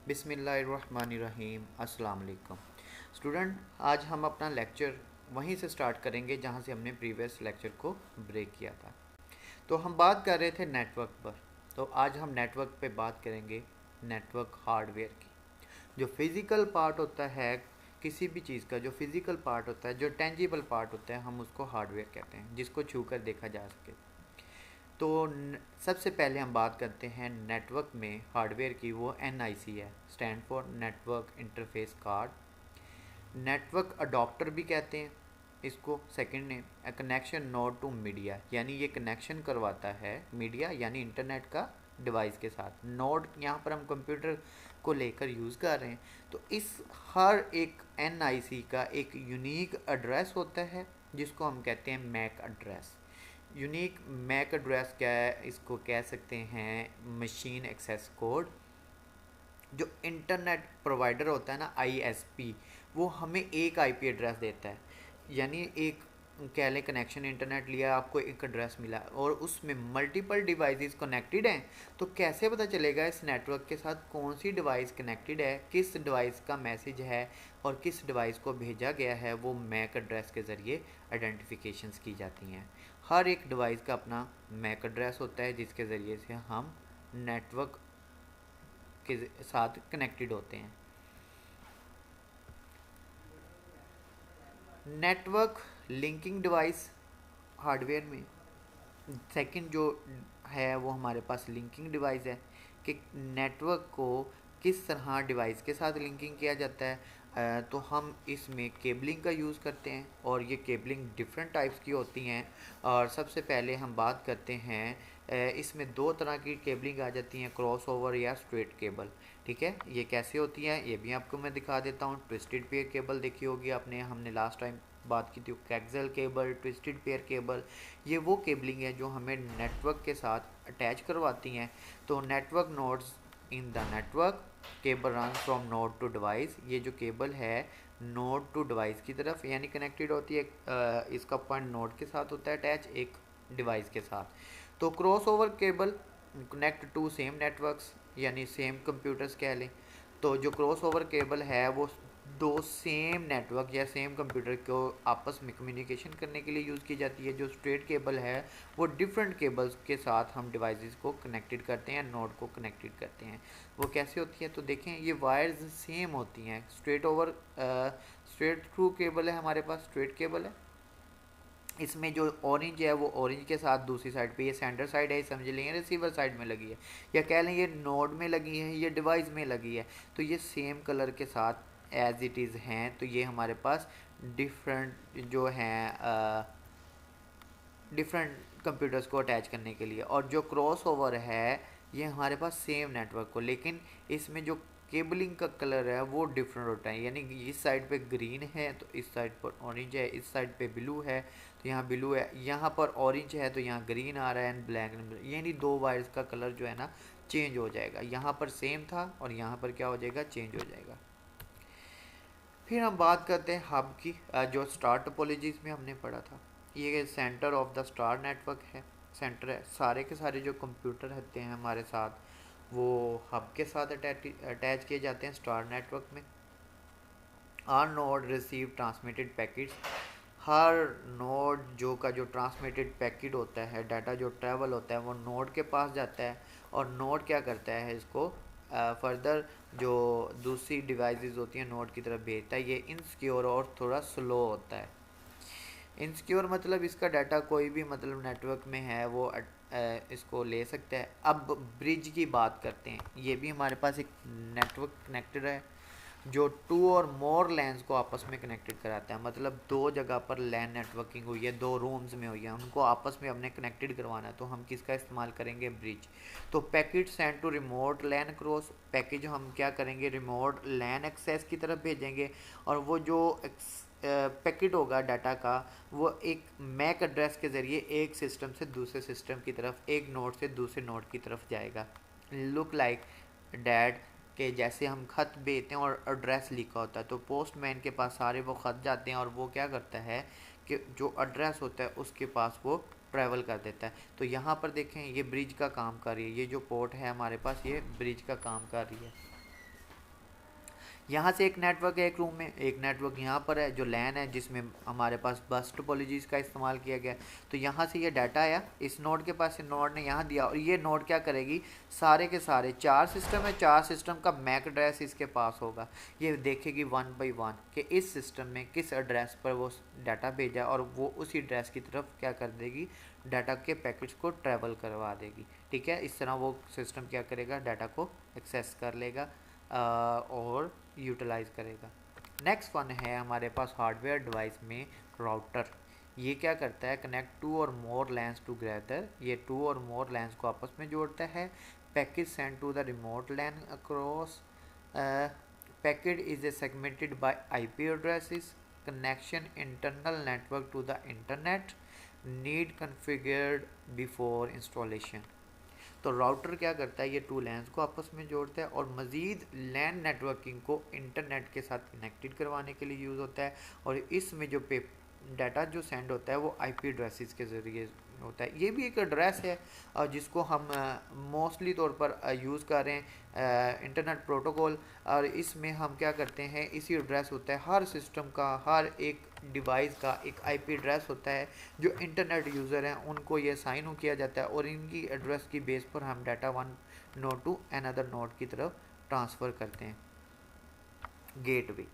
बिस्मिल्लाहिर्रहमानिर्रहीम अस्सलाम वालेकुम स्टूडेंट। आज हम अपना लेक्चर वहीं से स्टार्ट करेंगे जहां से हमने प्रीवियस लेक्चर को ब्रेक किया था। तो हम बात कर रहे थे नेटवर्क पर। तो आज हम नेटवर्क पे बात करेंगे, नेटवर्क हार्डवेयर की। जो फिज़िकल पार्ट होता है किसी भी चीज़ का, जो फिज़िकल पार्ट होता है, जो टेंजिबल पार्ट होता है, हम उसको हार्डवेयर कहते हैं, जिसको छू कर देखा जा सके। तो सबसे पहले हम बात करते हैं नेटवर्क में हार्डवेयर की। वो NIC है, stand for network interface card. Network adapter भी कहते हैं इसको। Second name a connection node to media, यानी ये कनेक्शन करवाता है मीडिया यानी इंटरनेट का डिवाइस के साथ। नोड यहाँ पर हम कंप्यूटर को लेकर यूज़ कर रहे हैं। तो इस हर एक NIC का एक यूनिक एड्रेस होता है जिसको हम कहते हैं MAC address. Unique MAC address क्या है, इसको कह सकते हैं मशीन एक्सेस कोड। जो इंटरनेट प्रोवाइडर होता है ना, ISP, वो हमें एक IP एड्रेस देता है। यानी एक कह लें कनेक्शन इंटरनेट लिया, आपको एक एड्रेस मिला और उसमें मल्टीपल डिवाइसेस कनेक्टेड हैं। तो कैसे पता चलेगा इस नेटवर्क के साथ कौन सी डिवाइस कनेक्टेड है, किस डिवाइस का मैसेज है और किस डिवाइस को भेजा गया है, वो मैक एड्रेस के ज़रिए आइडेंटिफिकेशंस की जाती हैं। हर एक डिवाइस का अपना मैक एड्रेस होता है जिसके ज़रिए से हम नेटवर्क के साथ कनेक्टेड होते हैं। नेटवर्क लिंकिंग डिवाइस हार्डवेयर में सेकंड जो है वो हमारे पास लिंकिंग डिवाइस है कि नेटवर्क को किस तरह डिवाइस के साथ लिंकिंग किया जाता है। तो हम इसमें केबलिंग का यूज़ करते हैं और ये केबलिंग डिफरेंट टाइप्स की होती हैं। और सबसे पहले हम बात करते हैं, इसमें दो तरह की केबलिंग आ जाती हैं, क्रॉस ओवर या स्ट्रेट केबल। ठीक है, ये कैसे होती है ये भी आपको मैं दिखा देता हूँ। ट्विस्टेड पेयर केबल देखी होगी आपने, हमने लास्ट टाइम बात की थी। कैक्सल केबल, ट्विस्टेड पेयर केबल, ये वो केबलिंग है जो हमें नेटवर्क के साथ अटैच करवाती हैं। तो network nodes in the network cable run from node to device. ये जो केबल है नोड टू डिवाइस की तरफ यानी कनेक्टेड होती है। इसका पॉइंट नोड के साथ होता है अटैच, एक डिवाइस के साथ। तो cross over cable connect to same networks यानी सेम कंप्यूटर्स कह लें। तो जो क्रॉस ओवर केबल है वो दो सेम नेटवर्क या सेम कंप्यूटर को आपस में कम्युनिकेशन करने के लिए यूज़ की जाती है। जो स्ट्रेट केबल है वो डिफरेंट केबल्स के साथ हम डिवाइसेस को कनेक्टेड करते हैं, नोड को कनेक्टेड करते हैं। वो कैसे होती है तो देखें, ये वायर्स सेम होती हैं। Straight over straight through cable है हमारे पास, स्ट्रेट केबल है। इसमें जो ऑरेंज है वो ऑरेंज के साथ दूसरी साइड पे, ये सेंटर साइड है, समझ लेंगे रिसीवर साइड में लगी है, या कह लें ये नोड में लगी है, ये डिवाइस में लगी है। तो ये सेम कलर के साथ एज इट इज़ हैं। तो ये हमारे पास डिफरेंट जो हैं डिफरेंट कंप्यूटर्स को अटैच करने के लिए। और जो क्रॉस ओवर है ये हमारे पास सेम नेटवर्क को, लेकिन इसमें जो केबलिंग का कलर है वो डिफरेंट होता है। यानी कि इस साइड पे ग्रीन है तो इस साइड पर ऑरेंज है, इस साइड पे ब्लू है तो यहाँ ब्लू है, यहाँ पर ऑरेंज है तो यहाँ ग्रीन आ रहा है एंड ब्लैक। यानी दो वायर्स का कलर जो है ना चेंज हो जाएगा। यहाँ पर सेम था और यहाँ पर क्या हो जाएगा, चेंज हो जाएगा। फिर हम बात करते हैं हब की, जो स्टार टोपोलॉजीज में हमने पढ़ा था। ये centre of the star network है, सेंटर है। सारे के सारे जो कंप्यूटर रहते हैं हमारे साथ वो हब के साथ अटैच किए जाते हैं स्टार नेटवर्क में। Are node receive transmitted packets. हर नोड जो का जो ट्रांसमिटेड पैकेट होता है, डाटा जो ट्रैवल होता है वो नोड के पास जाता है और नोड क्या करता है, इसको फर्दर जो दूसरी डिवाइसेस होती हैं नोड की तरफ भेजता है। ये इनसिक्योर और थोड़ा स्लो होता है। इनसिक्योर मतलब इसका डाटा कोई भी मतलब नेटवर्क में है वो इसको ले सकता है। अब ब्रिज की बात करते हैं। ये भी हमारे पास एक नेटवर्क कनेक्टेड है जो टू और मोर लैन्स को आपस में कनेक्टेड कराता है। मतलब दो जगह पर लैन नेटवर्किंग हुई है, दो रूम्स में हुई है, उनको आपस में हमने कनेक्टेड करवाना है तो हम किसका इस्तेमाल करेंगे, ब्रिज। तो packet send to remote LAN cross, package हम क्या करेंगे, रिमोट लैन एक्सेस की तरफ भेजेंगे। और वो जो पैकेट होगा डाटा का वो एक मैक एड्रेस के ज़रिए एक सिस्टम से दूसरे सिस्टम की तरफ, एक नोड से दूसरे नोड की तरफ जाएगा। लुक लाइक डैट के जैसे हम ख़त भेजते हैं और एड्रेस लिखा होता है तो पोस्टमैन के पास सारे वो ख़त जाते हैं और वो क्या करता है कि जो एड्रेस होता है उसके पास वो ट्रैवल कर देता है। तो यहाँ पर देखें ये ब्रिज का काम कर रही है, ये जो पोर्ट है हमारे पास ये ब्रिज का काम कर रही है। यहाँ से एक नेटवर्क है एक रूम में, एक नेटवर्क यहाँ पर है जो लैन है, जिसमें हमारे पास बस टोपोलॉजीज़ का इस्तेमाल किया गया। तो यहाँ से ये डाटा आया इस नोड के पास, नोड ने यहाँ दिया, और ये नोड क्या करेगी, सारे के सारे 4 सिस्टम है, 4 सिस्टम का मैक एड्रेस इसके पास होगा। ये देखेगी 1 बाई 1 कि इस सिस्टम में किस एड्रेस पर वो डाटा भेजा, और वो उसी एड्रेस की तरफ क्या कर देगी, डाटा के पैकेट्स को ट्रैवल करवा देगी। ठीक है, इस तरह वो सिस्टम क्या करेगा, डाटा को एक्सेस कर लेगा और यूटिलाइज करेगा। नेक्स्ट वन है हमारे पास हार्डवेयर डिवाइस में राउटर। ये क्या करता है, कनेक्ट 2 और मोर लैंस टुगेदर। ये 2 और मोर लैंस को आपस में जोड़ता है। Packet send to the remote LAN across packet is a segmented by IP addresses. Connection internal network to the internet need configured before installation. तो राउटर क्या करता है, ये 2 लैंस को आपस में जोड़ता है और मज़ीद लैन नेटवर्किंग को इंटरनेट के साथ कनेक्टेड करवाने के लिए यूज़ होता है। और इसमें जो डाटा जो सेंड होता है वो आईपी एड्रेसेस के ज़रिए होता है। ये भी एक एड्रेस है जिसको हम मोस्टली तौर पर यूज़ कर रहे हैं इंटरनेट प्रोटोकॉल। और इसमें हम क्या करते हैं, इसी एड्रेस होता है हर सिस्टम का, हर एक डिवाइस का एक आईपी एड्रेस होता है। जो इंटरनेट यूज़र हैं उनको ये साइन हो किया जाता है और इनकी एड्रेस की बेस पर हम data one node to another node की तरफ ट्रांसफ़र करते हैं। गेटवे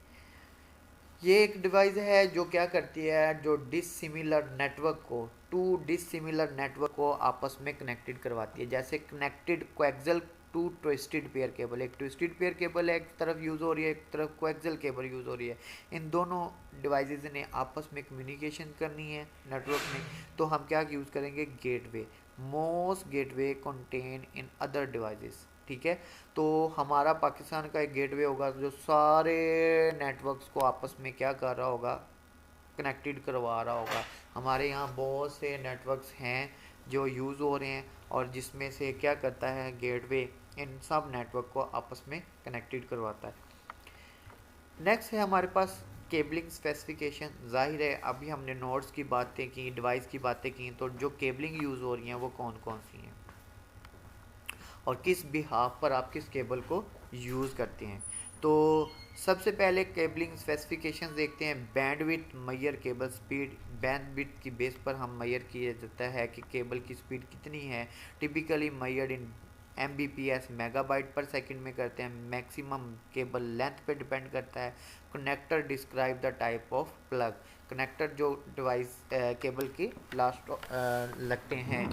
ये एक डिवाइस है जो क्या करती है, जो डिसिमिलर नेटवर्क को, 2 डिसिमिलर नेटवर्क को आपस में कनेक्टेड करवाती है। जैसे connected coaxial to twisted pair cable, एक ट्विस्टेड पेयर केबल है एक तरफ यूज़ हो रही है, एक तरफ कोएक्सियल केबल यूज़ हो रही है। इन दोनों डिवाइसेस ने आपस में कम्युनिकेशन करनी है नेटवर्क में, तो हम क्या यूज़ करेंगे, gateway. Most gateway contain in other devices. ठीक है, तो हमारा पाकिस्तान का एक गेटवे होगा जो सारे नेटवर्क्स को आपस में क्या कर रहा होगा, कनेक्टेड करवा रहा होगा। हमारे यहाँ बहुत से नेटवर्क्स हैं जो यूज़ हो रहे हैं और जिसमें से क्या करता है, गेटवे इन सब नेटवर्क को आपस में कनेक्टेड करवाता है। नेक्स्ट है हमारे पास केबलिंग स्पेसिफिकेशन। जाहिर है अभी हमने नोड्स की बातें की, डिवाइस की बातें की, तो जो केबलिंग यूज़ हो रही हैं वो कौन कौन सी हैं और किस बिहाफ पर आप किस केबल को यूज़ करते हैं। तो सबसे पहले केबलिंग स्पेसिफिकेशंस देखते हैं। Bandwidth Maihar cable speed, bandwidth की बेस पर हम मैयर किया जाता है कि केबल की स्पीड कितनी है। टिपिकली मैयर इन Mbps मेगाबाइट पर सेकंड में करते हैं। मैक्सिमम केबल लेंथ पे डिपेंड करता है। Connector describe the type of plug, connector जो डिवाइस केबल के लास्ट लगते हैं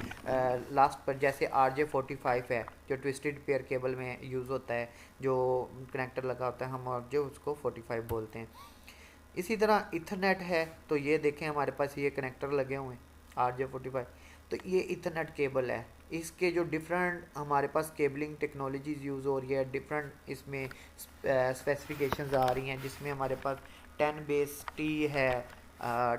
लास्ट पर, जैसे RJ45 है जो ट्विस्टेड पेयर केबल में यूज़ होता है, जो कनेक्टर लगा होता है, हम और जो उसको 45 बोलते हैं। इसी तरह इथरनेट है, तो ये देखें हमारे पास ये कनेक्टर लगे हुए हैं RJ45, तो ये इथरनेट केबल है। इसके जो डिफरेंट हमारे पास केबलिंग टेक्नोलॉजीज़ यूज़ हो रही है, डिफरेंट इसमें स्पेसिफिकेशंस आ रही हैं, जिसमें हमारे पास 10 बेस T है,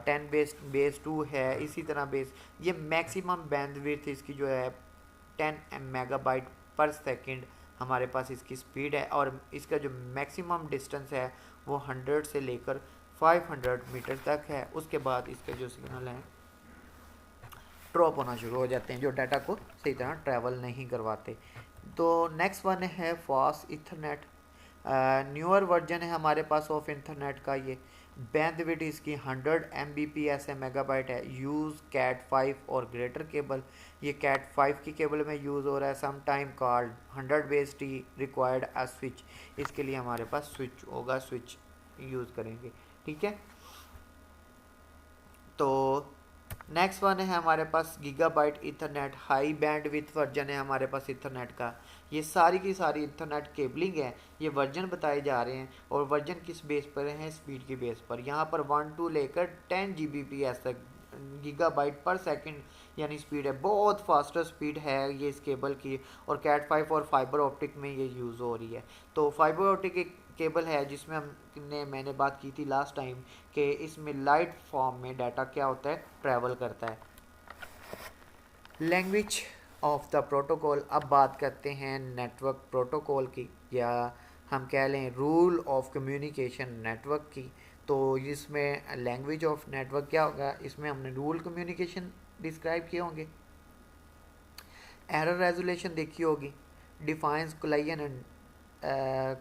10 बेस 2 है, इसी तरह बेस, ये मैक्सिमम बैंडविड्थ इसकी जो है 10 मेगाबाइट पर सेकंड हमारे पास इसकी स्पीड है। और इसका जो मैक्सिमम डिस्टेंस है वो 100 से लेकर 500 मीटर तक है। उसके बाद इसके जो सिग्नल हैं ड्रॉप होना शुरू हो जाते हैं, जो डाटा को सही तरह ट्रैवल नहीं करवाते। तो नेक्स्ट वन है फास्ट इथरनेट। न्यूअर वर्जन है हमारे पास ऑफ इंटरनेट का। ये बैंडविड्थ इसकी 100 Mbps है, मेगाबाइट है। यूज़ कैट 5 और ग्रेटर केबल, ये कैट 5 की केबल में यूज़ हो रहा है। Some time called 100 base T required a switch, इसके लिए हमारे पास स्विच होगा, स्विच यूज़ करेंगे। ठीक है, तो नेक्स्ट वन है हमारे पास gigabyte ethernet, high bandwidth version है हमारे पास इथरनेट का। ये सारी की सारी इथरनेट केबलिंग है, ये वर्जन बताए जा रहे हैं और वर्जन किस बेस पर हैं, स्पीड की बेस पर। यहाँ पर 1 to लेकर 10 Gbps तक गीगाबाइट पर सेकंड यानी स्पीड है, बहुत फास्टर स्पीड है ये इस केबल की। और कैट 5 और फाइबर ऑप्टिक में ये यूज़ हो रही है। तो फाइबर ऑप्टिक एक केबल है जिसमें मैंने बात की थी लास्ट टाइम कि इसमें लाइट फॉर्म में डाटा क्या होता है, ट्रैवल करता है। लैंग्वेज ऑफ द प्रोटोकॉल, अब बात करते हैं नेटवर्क प्रोटोकॉल की, या हम कह लें रूल ऑफ कम्युनिकेशन नेटवर्क की। तो इसमें लैंग्वेज ऑफ नेटवर्क क्या होगा, इसमें हमने रूल कम्युनिकेशन डिस्क्राइब किए होंगे, एरर रेजोल्यूशन देखी होगी, डिफाइंस कुलाइन एंड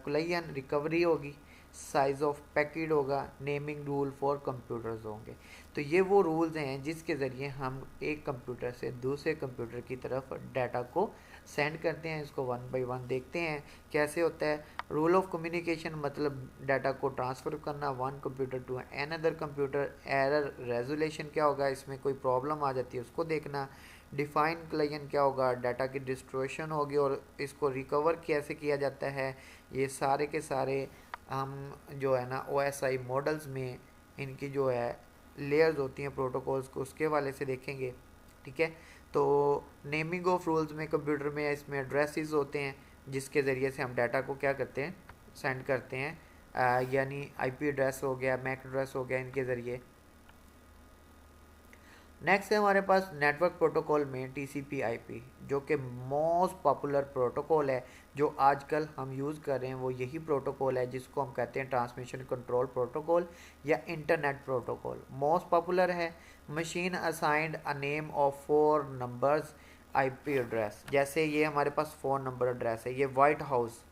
कुलाइन रिकवरी होगी, साइज ऑफ पैकेट होगा, नेमिंग रूल फॉर कंप्यूटर्स होंगे। तो ये वो रूल्स हैं जिसके ज़रिए हम एक कंप्यूटर से दूसरे कंप्यूटर की तरफ डाटा को सेंड करते हैं। इसको वन बाय वन देखते हैं कैसे होता है। रूल ऑफ कम्युनिकेशन मतलब डाटा को ट्रांसफ़र करना one computer to another computer. Error resolution क्या होगा, इसमें कोई प्रॉब्लम आ जाती है उसको देखना। डिफाइन क्लाइंट क्या होगा, डाटा की डिस्ट्रोशन होगी और इसको रिकवर कैसे किया जाता है। ये सारे के सारे हम जो है ना OSI मॉडल्स में इनकी जो है लेयर्स होती हैं प्रोटोकॉल्स को, उसके वाले से देखेंगे। ठीक है, तो नेमिंग ऑफ रूल्स में कंप्यूटर में इसमें एड्रेसेस होते हैं जिसके ज़रिए से हम डाटा को क्या करते हैं, सेंड करते हैं। यानी IP एड्रेस हो गया, मैक एड्रेस हो गया, इनके ज़रिए। नेक्स्ट है हमारे पास नेटवर्क प्रोटोकॉल में TCP/IP, जो कि मोस्ट पॉपुलर प्रोटोकॉल है जो आजकल हम यूज़ कर रहे हैं। वो यही प्रोटोकॉल है जिसको हम कहते हैं ट्रांसमिशन कंट्रोल प्रोटोकॉल या इंटरनेट प्रोटोकॉल। मोस्ट पॉपुलर है। Machine assigned a name of 4 numbers IP address. जैसे ये हमारे पास 4 नंबर एड्रेस है, ये वाइट हाउस,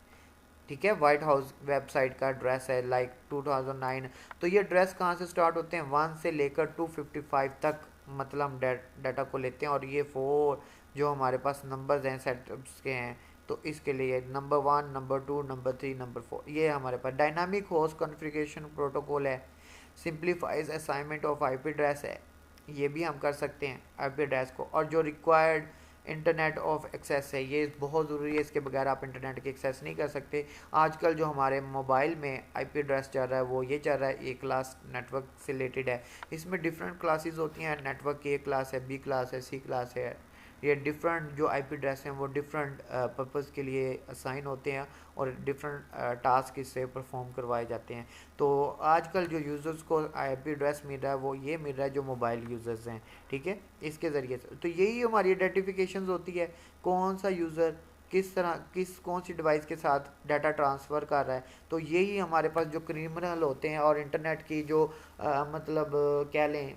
ठीक है, वाइट हाउस वेबसाइट का एड्रेस है लाइक 2009। तो ये एड्रेस कहाँ से स्टार्ट होते हैं, 1 से लेकर 255 तक मतलब हम डाटा को लेते हैं। और ये 4 जो हमारे पास नंबर्स हैं सेटअप्स के हैं, तो इसके लिए नंबर 1, नंबर 2, नंबर 3, नंबर 4, ये हमारे पास डायनामिक होस्ट कॉन्फ़िगरेशन प्रोटोकॉल है। Simplifies assignment of IP address है, ये भी हम कर सकते हैं IP एड्रेस को। और जो रिक्वायर्ड इंटरनेट ऑफ एक्सेस है, ये बहुत ज़रूरी है, इसके बगैर आप इंटरनेट की एक्सेस नहीं कर सकते। आजकल जो हमारे मोबाइल में IP एड्रेस चल रहा है वो ये चल रहा है, A क्लास नेटवर्क से रिलेटेड है। इसमें डिफरेंट क्लासेस होती हैं, नेटवर्क की A क्लास है, B क्लास है, C क्लास है। ये डिफरेंट जो IP एड्रेस हैं वो डिफरेंट पर्पज़ के लिए असाइन होते हैं और डिफरेंट टास्क इससे परफॉर्म करवाए जाते हैं। तो आजकल जो यूज़र्स को IP एड्रेस मिल रहा है वो ये मिल रहा है जो मोबाइल यूज़र्स हैं, ठीक है, इसके ज़रिए से। तो यही हमारी आइडेंटिफिकेशन होती है, कौन सा यूज़र किस तरह कौन सी डिवाइस के साथ डाटा ट्रांसफ़र कर रहा है। तो यही हमारे पास जो क्रिमिनल होते हैं और इंटरनेट की जो मतलब कह लें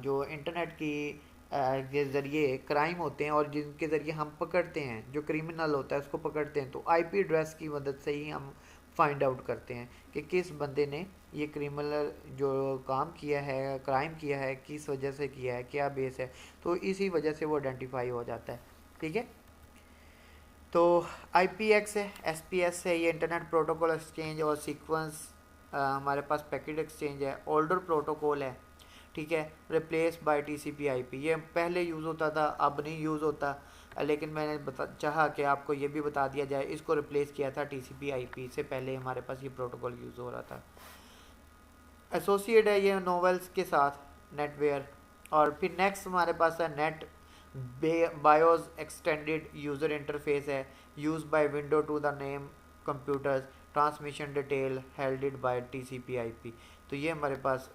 जो इंटरनेट की के ज़रिए क्राइम होते हैं और जिनके ज़रिए हम पकड़ते हैं, जो क्रिमिनल होता है उसको पकड़ते हैं, तो IP एड्रेस की मदद से ही हम फाइंड आउट करते हैं कि किस बंदे ने ये क्रिमिनल जो काम किया है, क्राइम किया है, किस वजह से किया है, क्या बेस है। तो इसी वजह से वो आइडेंटिफाई हो जाता है। ठीक है, तो IPX है, SPS है, ये इंटरनेट प्रोटोकॉल एक्सचेंज और सीक्वेंस हमारे पास पैकेट एक्सचेंज है, ओल्डर प्रोटोकॉल है। ठीक है, रिप्लेस बाय TCP/IP, ये पहले यूज़ होता था, अब नहीं यूज़ होता, लेकिन मैंने चाहा कि आपको ये भी बता दिया जाए, इसको रिप्लेस किया था TCP/IP से। पहले हमारे पास ये प्रोटोकॉल यूज़ हो रहा था। एसोसिएट है ये नोवेल्स के साथ, नेटवेयर। और फिर नेक्स्ट हमारे पास है NetBIOS extended user interface है, use by window to the name computers, transmission detail handled by TCP/IP। तो ये हमारे पास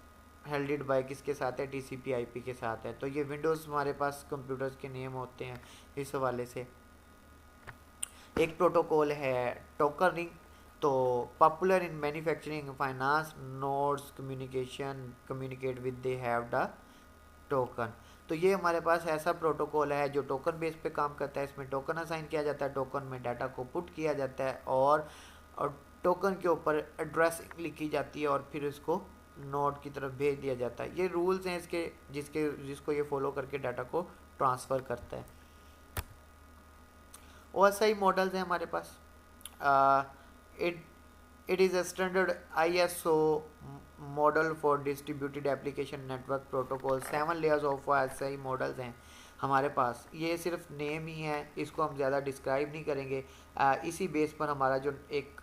हेल्डेड बाय किसके साथ है, TCP/IP के साथ है। तो ये विंडोज़ हमारे पास कंप्यूटर्स के नेम होते हैं इस हवाले से। एक प्रोटोकॉल है टोकन रिंग, तो popular in manufacturing, finance, nodes communicate with they have the token. तो ये हमारे पास ऐसा प्रोटोकॉल है जो टोकन बेस पे काम करता है। इसमें टोकन असाइन किया जाता है, टोकन में डाटा को पुट किया जाता है और टोकन के ऊपर एड्रेसिंग लिखी जाती है और फिर इसको नोड की तरफ भेज दिया जाता है। ये रूल्स हैं इसके जिसको ये फॉलो करके डाटा को ट्रांसफ़र करता है। OSI मॉडल्स हैं हमारे पास। It it is a standard ISO model for distributed application network protocol. 7 layers of OSI models हैं हमारे पास। ये सिर्फ नेम ही है, इसको हम ज़्यादा डिस्क्राइब नहीं करेंगे। इसी बेस पर हमारा जो एक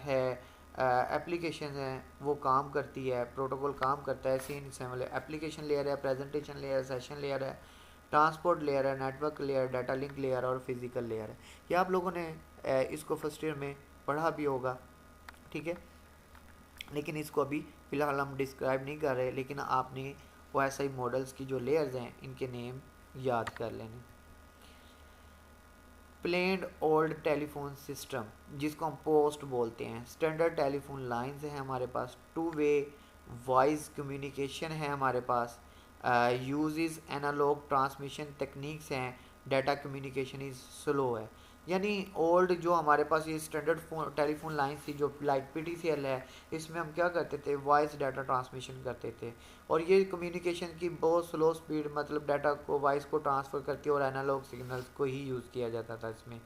है एप्लीकेशन है वो काम करती है, प्रोटोकॉल काम करता है। सीन सैमल एप्लीकेशन लेयर है, प्रेजेंटेशन लेयर, सेशन लेयर है, ट्रांसपोर्ट लेयर है, network layer, data link layer और फिजिकल लेयर है। ये आप लोगों ने इसको फर्स्ट ईयर में पढ़ा भी होगा, ठीक है, लेकिन इसको अभी फ़िलहाल हम डिस्क्राइब नहीं कर रहे, लेकिन आपने OSI मॉडल्स की जो लेयर्स हैं इनके नेम याद कर लेने। प्लेन ओल्ड टेलीफोन सिस्टम, जिसको हम पोस्ट बोलते हैं। स्टैंडर्ड टेलीफोन लाइंस हैं हमारे पास। 2 वे वॉइस कम्युनिकेशन है हमारे पास। यूजेस एनालॉग ट्रांसमिशन टेक्निक्स हैं। डाटा कम्युनिकेशन इज़ स्लो है। यानी ओल्ड जो हमारे पास ये स्टैंडर्ड टेलीफोन लाइन थी जो लाइक PTCL है, इसमें हम क्या करते थे, वॉइस डाटा ट्रांसमिशन करते थे, और ये कम्युनिकेशन की बहुत स्लो स्पीड, मतलब डाटा को, वॉइस को ट्रांसफ़र करती है, और एनालॉग सिग्नल्स को ही यूज़ किया जाता था इसमें।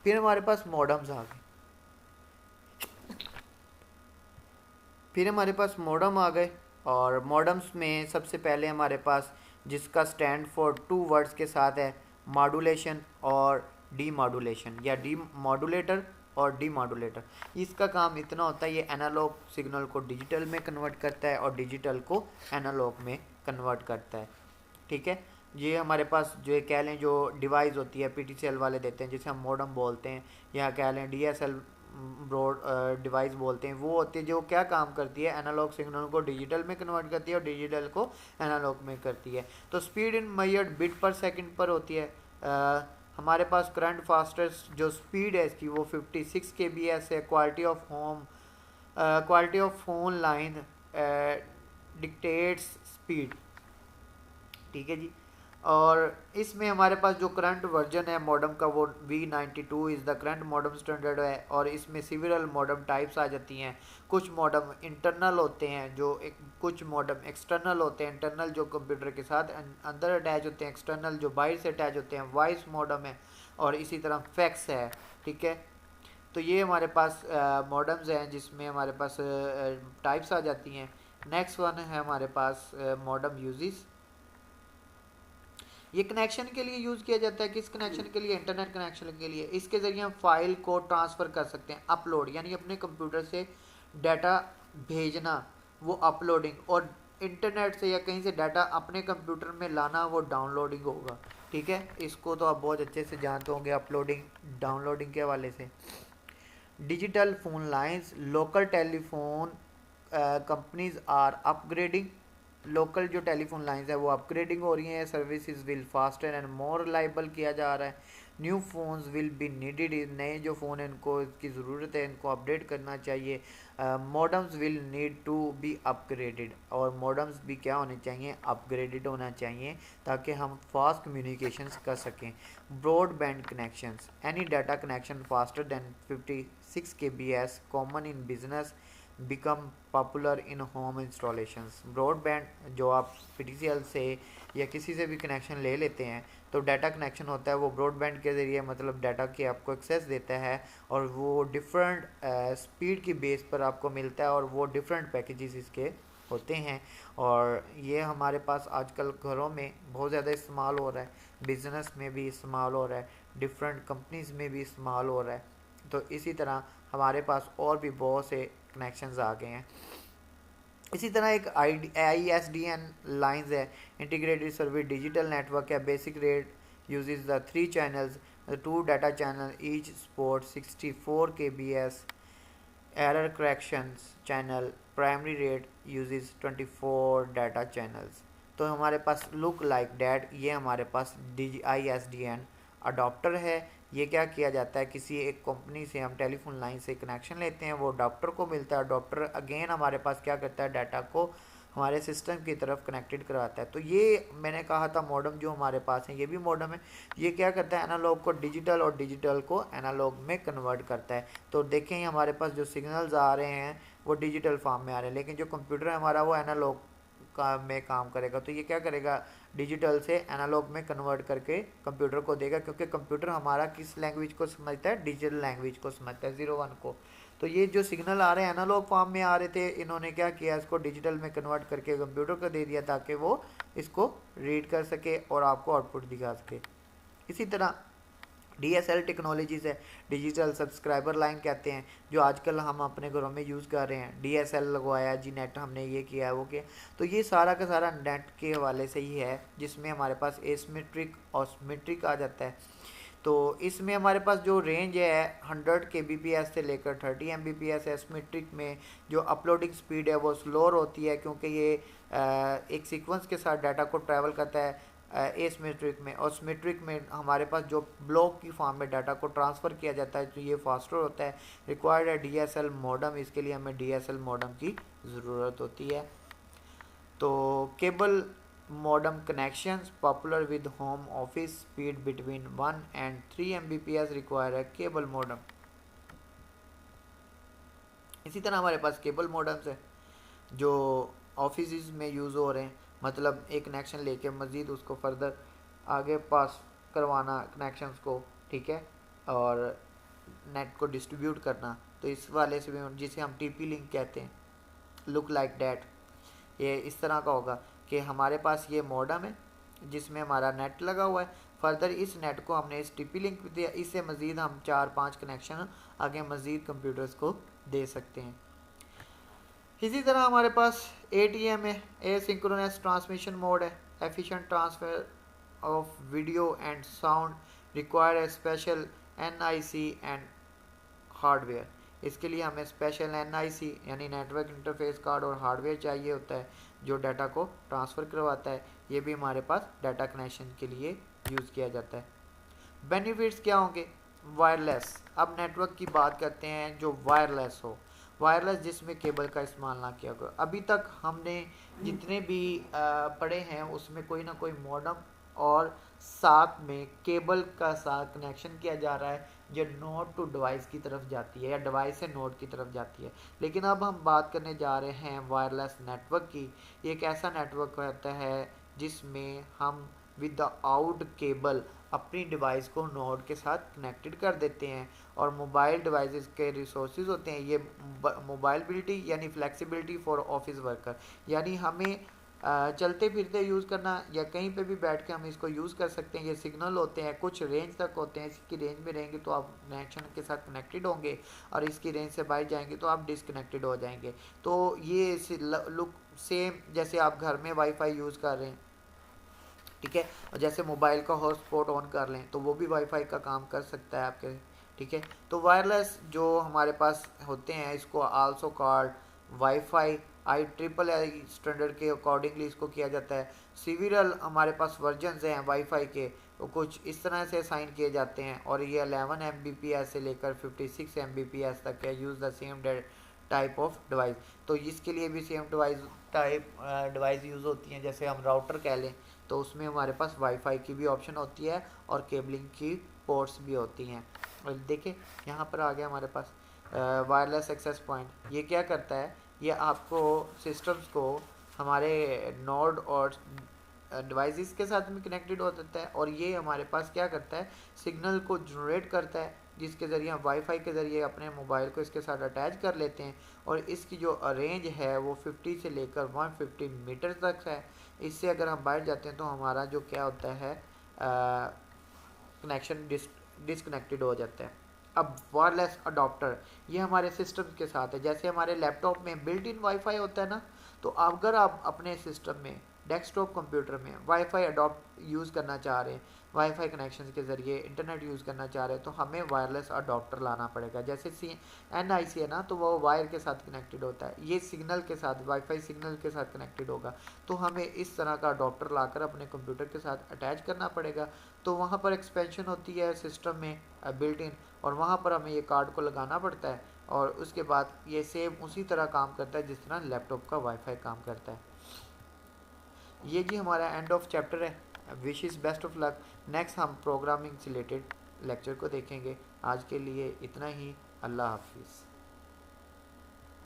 फिर हमारे पास मॉडम्स आ गए, फिर हमारे पास मॉडम आ गए, और मॉडम्स में सबसे पहले हमारे पास जिसका स्टैंड फॉर 2 वर्ड्स के साथ है, मॉड्यूलेशन और डी मॉड्यूलेशन, या डी मॉड्यूलेटर और डी मॉड्यूलेटर। इसका काम इतना होता है, ये एनालॉग सिग्नल को डिजिटल में कन्वर्ट करता है और डिजिटल को एनालॉग में कन्वर्ट करता है। ठीक है, ये हमारे पास जो कह लें जो डिवाइस होती है PTCL वाले देते हैं, जिसे हम मॉडम बोलते हैं, या कह लें DSL ब्रॉड डिवाइस बोलते हैं, वो होती है जो क्या काम करती है, एनालॉग सिग्नल को डिजिटल में कन्वर्ट करती है और डिजिटल को एनालॉग में करती है। तो स्पीड इन मेजर्ड बिट पर सेकंड पर होती है। हमारे पास करंट फास्टेस्ट जो स्पीड है इसकी वो 56 kbs है। Quality of phone line dictates speed. ठीक है जी, और इसमें हमारे पास जो करंट वर्जन है मॉडम का वो V92 is the current modem standard है, और इसमें सिविरल मॉडम टाइप्स आ जाती हैं। कुछ मॉडम इंटरनल होते हैं, कुछ मॉडम एक्सटर्नल होते हैं। इंटरनल जो कंप्यूटर के साथ अंदर अटैच होते हैं, एक्सटर्नल जो बाहर से अटैच होते हैं, वॉइस मॉडम है, और इसी तरह फैक्स है। ठीक है, तो ये हमारे पास मॉडम्स हैं जिसमें हमारे पास टाइप्स आ जाती हैं। नेक्स्ट वन है हमारे पास मॉडम यूजेस। ये कनेक्शन के लिए यूज़ किया जाता है। किस कनेक्शन के लिए? इंटरनेट कनेक्शन के लिए। इसके ज़रिए हम फाइल को ट्रांसफ़र कर सकते हैं, अपलोड, यानी अपने कंप्यूटर से डाटा भेजना, वो अपलोडिंग, और इंटरनेट से या कहीं से डाटा अपने कंप्यूटर में लाना, वो डाउनलोडिंग होगा। ठीक है, इसको तो आप बहुत अच्छे से जानते होंगे अपलोडिंग डाउनलोडिंग के हवाले से। Digital phone lines, local telephone companies are upgrading. Local जो टेलीफोन लाइंस है वो अपग्रेडिंग हो रही हैं, services will faster and more reliable किया जा रहा है। New phones will be needed, नए जो फ़ोन हैं इनको इसकी ज़रूरत है, इनको अपडेट करना चाहिए। Modems will need to be upgraded, और मॉडम्स भी क्या होने चाहिए? अपग्रेडेड होना चाहिए, ताकि हम फास्ट कम्युनिकेशंस कर सकें। Broadband connections, any data connection faster than 56 kbs common in business become popular in home installations. Broadband जो आप PTCL से या किसी से भी कनेक्शन ले लेते हैं, तो डाटा कनेक्शन होता है वो ब्रॉडबैंड के ज़रिए, मतलब डाटा की आपको एक्सेस देता है, और वो डिफरेंट स्पीड की बेस पर आपको मिलता है, और वो डिफरेंट पैकेजेस इसके होते हैं। और ये हमारे पास आजकल घरों में बहुत ज़्यादा इस्तेमाल हो रहा है, बिज़नेस में भी इस्तेमाल हो रहा है, डिफरेंट कंपनीज़ में भी इस्तेमाल हो रहा है। तो इसी तरह हमारे पास और भी बहुत से कनेक्शंस आ गए हैं। इसी तरह एक ISDN लाइंस है, इंटीग्रेटेड सर्विस डिजिटल नेटवर्क है। Basic rate uses the 3 channels, 2 data channel each support 64 kbs error corrections channel. Primary rate uses 24 data channels. तो हमारे पास लुक लाइक डैट, ये हमारे पास ISDN अडॉप्टर है। ये क्या किया जाता है, किसी एक कंपनी से हम टेलीफोन लाइन से कनेक्शन लेते हैं, वो अडॉप्टर को मिलता है। अडॉप्टर अगेन हमारे पास क्या करता है, डाटा को हमारे सिस्टम की तरफ कनेक्टेड करवाता है। तो ये मैंने कहा था मॉडम जो हमारे पास है, ये भी मॉडम है। ये क्या करता है, एनालॉग को डिजिटल और डिजिटल को एनालॉग में कन्वर्ट करता है। तो देखें हमारे पास जो सिग्नल्स आ रहे हैं वो डिजिटल फॉर्म में आ रहे हैं, लेकिन जो कंप्यूटर है हमारा वो एनालॉग का में काम करेगा। तो ये क्या करेगा, डिजिटल से एनालॉग में कन्वर्ट करके कंप्यूटर को देगा, क्योंकि कंप्यूटर हमारा किस लैंग्वेज को समझता है, डिजिटल लैंग्वेज को समझता है, 01 को। तो ये जो सिग्नल आ रहे हैं एनालॉग फॉर्म में आ रहे थे, इन्होंने क्या किया, इसको डिजिटल में कन्वर्ट करके कंप्यूटर को दे दिया, ताकि वो इसको रीड कर सके और आपको आउटपुट दिखा सके। इसी तरह DSL टेक्नोलॉजीज़ है, डिजिटल सब्सक्राइबर लाइन कहते हैं, जो आजकल हम अपने घरों में यूज़ कर रहे हैं। DSL लगवाया जी, नेट हमने ये किया वो किया, तो ये सारा का सारा नेट के हवाले से ही है, जिसमें हमारे पास एसिमेट्रिक और सिमेट्रिक आ जाता है। तो इसमें हमारे पास जो रेंज है 100 kbps से लेकर 30 mbps है। सिमेट्रिक में जो अपलोडिंग स्पीड है वो स्लोअर होती है, क्योंकि ये एक सीक्वेंस के साथ डाटा को ट्रैवल करता है एसिमेट्रिक में। और सिमेट्रिक में हमारे पास जो ब्लॉक की फॉर्म में डाटा को ट्रांसफ़र किया जाता है, तो ये फास्टर होता है। रिक्वायर्ड है DSL मॉडम, इसके लिए हमें DSL मॉडम की ज़रूरत होती है। तो cable modem connections popular with home office speed between 1 and 3 Mbps require a cable modem। इसी तरह हमारे पास केबल मॉडेम्स है जो ऑफिस में यूज़ हो रहे हैं, मतलब एक कनेक्शन लेके मज़ीद उसको फर्दर आगे पास करवाना कनेक्शंस को, ठीक है, और नेट को डिस्ट्रीब्यूट करना। तो इस वाले से भी, जिसे हम टीपी लिंक कहते हैं, लुक लाइक डैट, ये इस तरह का होगा कि हमारे पास ये मॉडेम है जिसमें हमारा नेट लगा हुआ है, फर्दर इस नेट को हमने इस टीपी लिंक पे दिया, इससे मज़ीद हम 4-5 कनेक्शन आगे मज़ीद कंप्यूटर्स को दे सकते हैं। इसी तरह हमारे पास ATM है, एसिंक्रोनस ट्रांसमिशन मोड है, efficient transfer of video and sound require a special NIC and hardware. इसके लिए हमें स्पेशल NIC यानी नेटवर्क इंटरफेस कार्ड और हार्डवेयर चाहिए होता है जो डाटा को ट्रांसफ़र करवाता है। ये भी हमारे पास डाटा कनेक्शन के लिए यूज़ किया जाता है। बेनिफिट्स क्या होंगे? वायरलेस। अब नेटवर्क की बात करते हैं जो वायरलेस हो, वायरलेस जिसमें केबल का इस्तेमाल ना किया गया। अभी तक हमने जितने भी पढ़े हैं उसमें कोई ना कोई मॉडेम और साथ में केबल का साथ कनेक्शन किया जा रहा है जो नोड टू डिवाइस की तरफ जाती है या डिवाइस से नोड की तरफ जाती है। लेकिन अब हम बात करने जा रहे हैं वायरलेस नेटवर्क की। ये एक ऐसा नेटवर्क होता है जिसमें हम विदाउट केबल अपनी डिवाइस को नोड के साथ कनेक्टेड कर देते हैं, और मोबाइल डिवाइसेस के रिसोर्सेज होते हैं ये मोबाइलिटी यानी फ्लेक्सिबिलिटी फॉर ऑफिस वर्कर, यानी हमें चलते फिरते यूज़ करना या कहीं पे भी बैठ के हम इसको यूज़ कर सकते हैं। ये सिग्नल होते हैं, कुछ रेंज तक होते हैं, इसकी रेंज में रहेंगे तो आप कनेक्शन के साथ कनेक्टेड होंगे और इसकी रेंज से बाहर जाएंगे तो आप डिसकनेक्टेड हो जाएंगे। तो ये लुक सेम जैसे आप घर में वाईफाई यूज़ कर रहे हैं, ठीक है, और जैसे मोबाइल का हॉटस्पॉट ऑन कर लें तो वो भी वाईफाई का काम कर सकता है आपके, ठीक है। तो वायरलेस जो हमारे पास होते हैं इसको also called wifi IEEE standard के अकॉर्डिंगली इसको किया जाता है। सिविरल हमारे पास वर्जन्स हैं वाईफाई के, तो कुछ इस तरह से साइन किए जाते हैं और ये 11 Mbps से लेकर 56 Mbps तक है। Use the same type of device, तो इसके लिए भी सेम डिवाइस यूज़ होती हैं। जैसे हम राउटर कह लें तो उसमें हमारे पास वाईफाई की भी ऑप्शन होती है और केबलिंग की पोर्ट्स भी होती हैं। और देखिए यहाँ पर आ गया हमारे पास वायरलेस एक्सेस पॉइंट। ये क्या करता है, ये आपको सिस्टम्स को हमारे नोड और डिवाइसेस के साथ में कनेक्टेड हो जाता है, और ये हमारे पास क्या करता है, सिग्नल को जनरेट करता है जिसके ज़रिए हम वाईफाई के ज़रिए अपने मोबाइल को इसके साथ अटैच कर लेते हैं। और इसकी जो रेंज है वो 50 से लेकर 150 मीटर तक है। इससे अगर हम बाहर जाते हैं तो हमारा जो क्या होता है कनेक्शन डिसकनेक्टेड हो जाता है। अब वायरलेस अडॉप्टर ये हमारे सिस्टम के साथ है। जैसे हमारे लैपटॉप में बिल्ट इन वाईफाई होता है ना, तो अगर आप अपने सिस्टम में डेस्कटॉप कंप्यूटर में वाईफाई अडॉप्ट यूज़ करना चाह रहे हैं, वाईफाई कनेक्शन के ज़रिए इंटरनेट यूज़ करना चाह रहे हैं, तो हमें वायरलेस अडॉप्टर लाना पड़ेगा। जैसे NIC है ना, तो वो वायर के साथ कनेक्टेड होता है, ये सिग्नल के साथ वाईफाई सिग्नल के साथ कनेक्टेड होगा। तो हमें इस तरह का अडॉप्टर लाकर अपने कंप्यूटर के साथ अटैच करना पड़ेगा। तो वहाँ पर एक्सपेंशन होती है सिस्टम में बिल्ट इन, और वहाँ पर हमें ये कार्ड को लगाना पड़ता है, और उसके बाद ये सेम उसी तरह काम करता है जिस तरह लैपटॉप का वाईफाई काम करता है। ये जी हमारा एंड ऑफ चैप्टर है। Wish is best of luck. Next हम प्रोग्रामिंग से रिलेटेड लेक्चर को देखेंगे। आज के लिए इतना ही। अल्लाह हाफिज़।